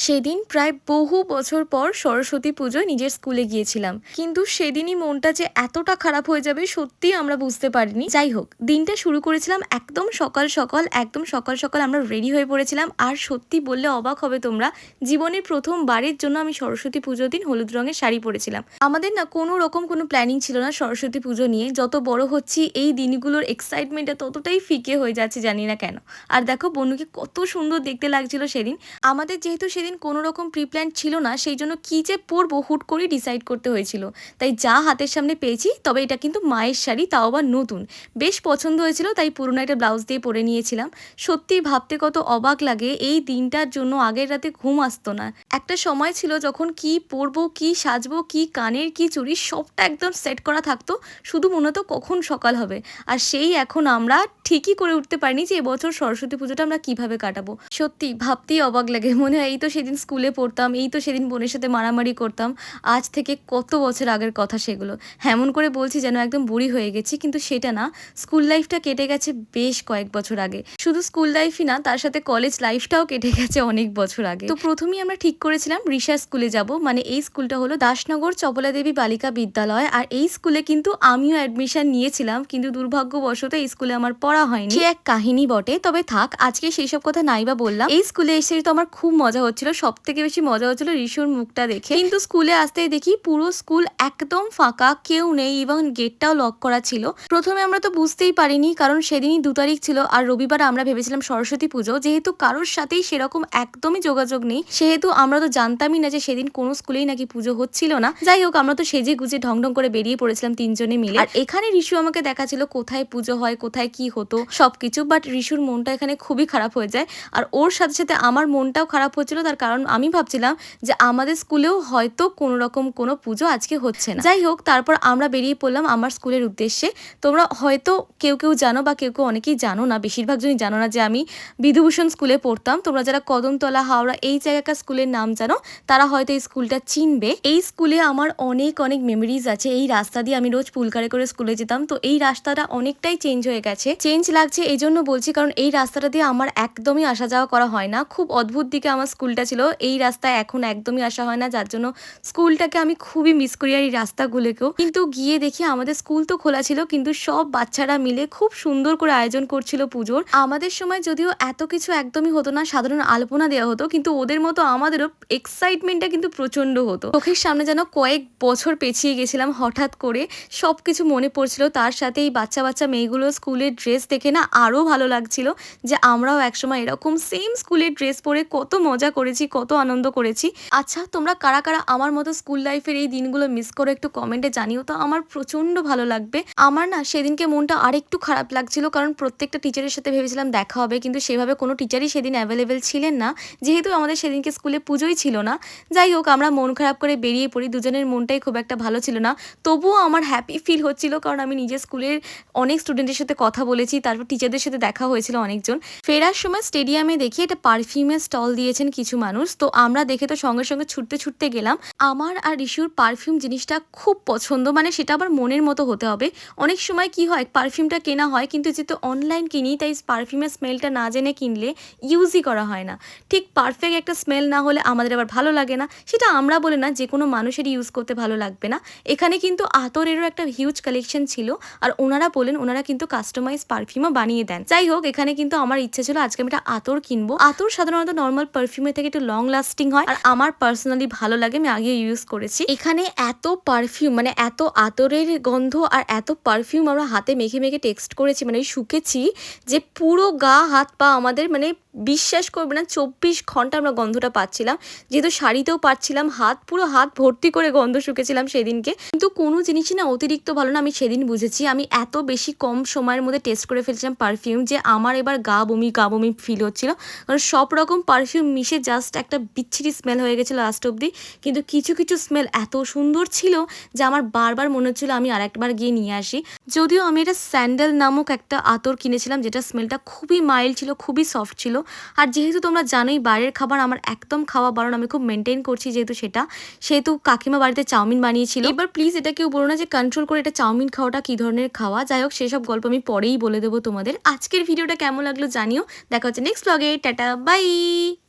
সেদিন প্রায় বহু বছর পর সরস্বতী পুজোয় নিজের স্কুলে গিয়েছিলাম, কিন্তু সেদিনই মনটা যে এতটা খারাপ হয়ে যাবে সত্যিই আমরা বুঝতে পারিনি। যাই হোক, দিনটা শুরু করেছিলাম একদম সকাল সকাল, একদম সকাল সকাল আমরা রেডি হয়ে পড়েছিলাম। আর সত্যি বললে অবাক হবে তোমরা, জীবনের প্রথমবারের জন্য আমি সরস্বতী পুজোর দিন হলুদ রঙের শাড়ি পরেছিলাম। আমাদের না কোনো রকম কোনো প্ল্যানিং ছিল না সরস্বতী পুজো নিয়ে। যত বড় হচ্ছি এই দিনগুলোর এক্সাইটমেন্টটা ততটাই ফিকে হয়ে যাচ্ছে, জানি না কেন। আর দেখো বনুকে কত সুন্দর দেখতে লাগছিল সেদিন। আমাদের যেহেতু সেদিন কোনো রকম প্রি প্ল্যান ছিল না, সেই জন্য কী যে পরবো হুট করে ডিসাইড করতে হয়েছিল। তাই যা হাতের সামনে পেয়েছি, তবে এটা কিন্তু মায়ের শাড়ি, তাও আবার নতুন। বেশ পছন্দ হয়েছিল, তাই পুরোনো একটা ব্লাউজ দিয়ে পরে নিয়েছিলাম। সত্যি ভাবতে কত অবাক লাগে, এই দিনটার জন্য আগের রাতে ঘুম আসতো না। একটা সময় ছিল যখন কি পরবো, কি সাজবো, কি কানের, কি চুড়ি, সবটা একদম সেট করা থাকতো, শুধু মনে হতো কখন সকাল হবে। আর সেই এখন আমরা ঠিকই করে উঠতে পারিনি যে এবছর সরস্বতী পুজোটা আমরা কিভাবে কাটাবো। সত্যি ভাবতেই অবাক লাগে, মনে হয় এই তো সেদিন স্কুলে পড়তাম, এই তো সেদিন বোনের সাথে মারামারি করতাম। আজ থেকে কত বছর আগের কথা সেগুলো। এমন করে বলছি যেন একদম বুড়ি হয়ে গেছি, কিন্তু সেটা না। স্কুল লাইফটা কেটে গেছে বেশ কয়েক বছর আগে। শুধু স্কুল লাইফই না, তার সাথে কলেজ লাইফটাও কেটে গেছে অনেক বছর আগে। তো প্রথমেই আমরা ঠিক করেছিলাম ঋষা স্কুলে যাব। মানে এই স্কুলটা হলো দাসনগর চপলা দেবী বালিকা বিদ্যালয়। আর এই স্কুলে কিন্তু আমিও অ্যাডমিশন নিয়েছিলাম, কিন্তু দুর্ভাগ্যবশত এই স্কুলে আমার পড়া হয়নি। সে এক কাহিনী বটে। তবে থাক, আজকে সেই সব কথা নাইবা বললাম। এই স্কুলে এসে তো আমার খুব মজা হচ্ছিল, সব থেকে বেশি মজা হচ্ছিল ঋষুর মুখটা দেখে। কিন্তু স্কুলে আসতেই দেখি পুরো স্কুল একদম ফাঁকা, কেউ নেই, এবং গেটটাও লক করা ছিল। প্রথমে আমরা তো বুঝতেই পারিনি, কারণ সেদিনই 2 তারিখ ছিল আর রবিবার আমরা ভেবেছিলাম সরস্বতী পুজো। যেহেতু কারোর সাথেই সেরকম একদমই যোগাযোগ নেই, সেহেতু আমরা তো জানতামই না যে সেদিন কোনো স্কুলেই নাকি পুজো হচ্ছিল না। যাই হোক, আমরা তো সেজে গুজে ঢং ঢং করে বেরিয়ে পড়েছিলাম 3 জনে মিলে। আর এখানে ঋষু আমাকে দেখাচ্ছিল কোথায় পুজো হয়, কোথায় কি হতো সবকিছু। বাট ঋষুর মনটা এখানে খুবই খারাপ হয়ে যায়। আর ওর সাথে সাথে আমার মনটাও খারাপ হচ্ছিল, তার কারণ আমি ভাবছিলাম যে আমাদের স্কুলেও হয়তো কোনো রকম কোনো পুজো আজকে হচ্ছে না। যাই হোক, তারপর আমরা বেরিয়ে পড়লাম আমার স্কুলের উদ্দেশ্যে। তোমরা হয়তো কেউ কেউ জানো, বা কেউ কেউ অনেকেই জানো না, বেশিরভাগ জনই জানো না যে আমি বিধুভূষণ স্কুলে পড়তাম। তোমরা যারা কদমতলা, হাওড়া এই জায়গাকার স্কুলের নাম জানো, তারা হয়তো এই স্কুলটা চিনবে। এই স্কুলে আমার অনেক অনেক মেমোরিজ আছে। এই রাস্তা দিয়ে আমি রোজ পুলকারে করে স্কুলে যেতাম। তো এই রাস্তাটা অনেকটাই চেঞ্জ হয়ে গেছে। চেঞ্জ লাগছে এই জন্য বলছি, কারণ এই রাস্তাটা দিয়ে আমার একদমই আসা যাওয়া করা হয় না। খুব অদ্ভুত দিকে আমার স্কুলটা ছিল। এই রাস্তায় এখন একদমই আসা হয় না, যার জন্য স্কুলটাকে আমি খুবই মিস করি, আর এই রাস্তাগুলোকেও। কিন্তু গিয়ে দেখি আমাদের স্কুল তো খোলা ছিল, কিন্তু সব বাচ্চারা মিলে খুব সুন্দর করে আয়োজন করছিল পুজোর। আমাদের সময় যদিও এত কিছু একদমই হতো না, সাধারণ আলপনা দেওয়া হতো, কিন্তু ওদের মতো আমাদেরও এক্সাইটমেন্টটা কিন্তু প্রচন্ড হতো। চোখের সামনে যেন কয়েক বছর পেছিয়ে গেছিলাম হঠাৎ করে, সবকিছু মনে পড়ছিল। তার সাথে এই বাচ্চা বাচ্চা মেয়েগুলো স্কুলের ড্রেস দেখে না আরো ভালো লাগছিল, যে আমরাও একসময় এরকম সেম স্কুলের ড্রেস পরে কত মজা করেছি, কত আনন্দ করেছি। আচ্ছা, তোমরা কারা কারা আমার মতো স্কুল লাইফের এই দিনগুলো মিস করো একটু কমেন্টে জানিও তো, আমার প্রচন্ড ভালো লাগবে। আমার না সেদিনকে মনটা আরেকটু খারাপ লাগছিল, কারণ প্রত্যেকটা টিচারের সাথে ভেবেছিলাম দেখা হবে, কিন্তু সেভাবে কোনো টিচারই সেদিন অ্যাভেলেবেল ছিলেন না, যেহেতু আমাদের সেদিনকে স্কুলে পুজোই ছিল না। যাই হোক, আমরা মন খারাপ করে বেরিয়ে পড়ি। দুজনের মনটাই খুব একটা ভালো ছিল না, তবুও আমার হ্যাপি ফিল হচ্ছিল, কারণ আমি নিজের স্কুলের অনেক স্টুডেন্টের সাথে কথা বলেছি, তারপর টিচারদের সাথে দেখা হয়েছিল অনেকজন। ফেরার সময় স্টেডিয়ামে দেখি একটা পারফিউমের স্টল দিয়েছেন কিছু মানুষ, তো আমরা দেখে তো সঙ্গে সঙ্গে ছুটতে ছুটতে গেলাম। আমার আর ঋষুর পারফিউম জিনিসটা খুব পছন্দ, মানে সেটা আবার মনের মতো হতে হবে। অনেক সময় কি হয়, পারফিউমটা কেনা হয়, কিন্তু যেহেতু অনলাইন কিনি, তাই পারফিউমের স্মেলটা না জেনে কিনলে ইউজই করা হয় না। ঠিক পারফেক্ট একটা স্মেল না হলে আমাদের আবার ভালো লাগে না। সেটা আমরা বলে না, যে কোনো মানুষেরই ইউজ করতে ভালো লাগবে না। এখানে কিন্তু আতরেরও একটা হিউজ কালেকশন ছিল, আর ওনারা বলেন ওনারা কিন্তু কাস্টমাইজ পারফিউমও বানিয়ে দেন। যাই হোক, এখানে কিন্তু আমার ইচ্ছে ছিল আজকে আমি একটা আতর কিনবো। আতর সাধারণত নর্মাল পারফিউমের থেকে একটু লং লাস্টিং হয়, আর আমার পার্সোনালি ভালো লাগে, আমি আগে ইউজ করেছি। এখানে এত পারফিউম, মানে এত আতরের গন্ধ আর এত পারফিউম আমরা হাতে মেখে মেখে টেক্সট করেছি, মানে শুকেছি, যে পুরো গা হাত পা আমাদের, মানে বিশ্বাস করবে না 24 ঘন্টা আমরা গন্ধটা পাচ্ছিলাম। যেহেতু শাড়িতেও পাচ্ছিলাম, পুরো হাত ভর্তি করে গন্ধ শুকেছিলাম সেদিনকে। কিন্তু কোনো জিনিসই না অতিরিক্ত ভালো না, আমি সেদিন বুঝেছি। আমি এত বেশি কম সময়ের মধ্যে টেস্ট করে ফেলছিলাম পারফিউম, যে আমার এবার গা বমি ফিল হচ্ছিল, কারণ সব রকম পারফিউম মিশে জাস্ট একটা বিচ্ছিরি স্মেল হয়ে গেছিলো লাস্ট অব্দি। কিন্তু কিছু কিছু স্মেল এত সুন্দর ছিল যে আমার বারবার মনে হচ্ছিলো আমি আরেকবার গিয়ে নিয়ে আসি। যদিও আমি এটা স্যান্ডেল নামক একটা আতর কিনেছিলাম, যেটা স্মেলটা খুবই মাইল্ড ছিল, খুবই সফট ছিল। আর যেহেতু তোমরা জানোই বাইরের খাবার আমার একদম খাওয়া বারণ, আমি খুব মেনটেন করছি সেহেতু কাকিমা বাড়িতে চাউমিন বানিয়েছিল। এবার প্লিজ এটা কেউ বলো না যে কন্ট্রোল করে এটা চাউমিন খাওয়াটা কি ধরনের খাওয়া। যাই হোক, সেসব গল্প আমি পরেই বলে দেবো তোমাদের। আজকের ভিডিওটা কেমন লাগলো জানিও। দেখা হচ্ছে নেক্সট ব্লগে। Tata, by.